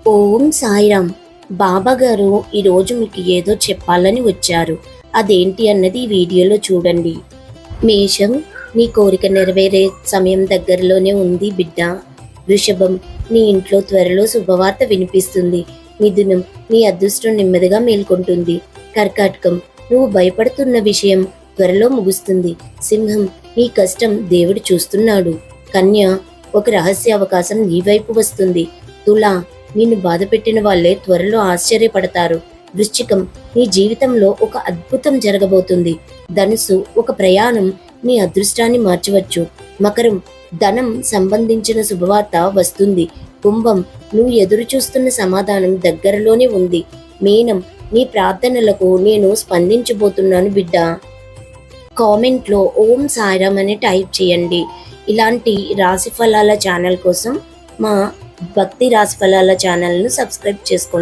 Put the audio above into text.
ఓం సాయిరామ్. బాబా గారు ఈరోజు మీకు ఏదో చెప్పాలని వచ్చారు. అదేంటి అన్నది ఈ వీడియోలో చూడండి. మేషం, నీ కోరిక నెరవేరే సమయం దగ్గరలోనే ఉంది బిడ్డ. వృషభం, నీ ఇంట్లో త్వరలో శుభవార్త వినిపిస్తుంది. మిథునం, నీ అదృష్టం నెమ్మదిగా మేల్కొంటుంది. కర్కాటకం, నువ్వు భయపడుతున్న విషయం త్వరలో ముగుస్తుంది. సింహం, నీ కష్టం దేవుడు చూస్తున్నాడు. కన్య, ఒక రహస్య అవకాశం నీ వైపు వస్తుంది. తుల, నిన్ను బాధపెట్టిన వాళ్ళే త్వరలో ఆశ్చర్యపడతారు. వృశ్చికం, నీ జీవితంలో ఒక అద్భుతం జరగబోతుంది. ధనుసు, ఒక ప్రయాణం నీ అదృష్టాన్ని మార్చవచ్చు. మకరం, ధనం సంబంధించిన శుభవార్త వస్తుంది. కుంభం, నువ్వు ఎదురు చూస్తున్న సమాధానం దగ్గరలోనే ఉంది. మీనం, నీ ప్రార్థనలకు నేను స్పందించబోతున్నాను బిడ్డ. కామెంట్లో ఓం సాయిరామ్ అని టైప్ చేయండి. ఇలాంటి రాశి ఫలాల ఛానల్ కోసం మా భక్తి రాశి ఫలాల ఛానల్ను సబ్స్క్రైబ్ చేసుకోండి.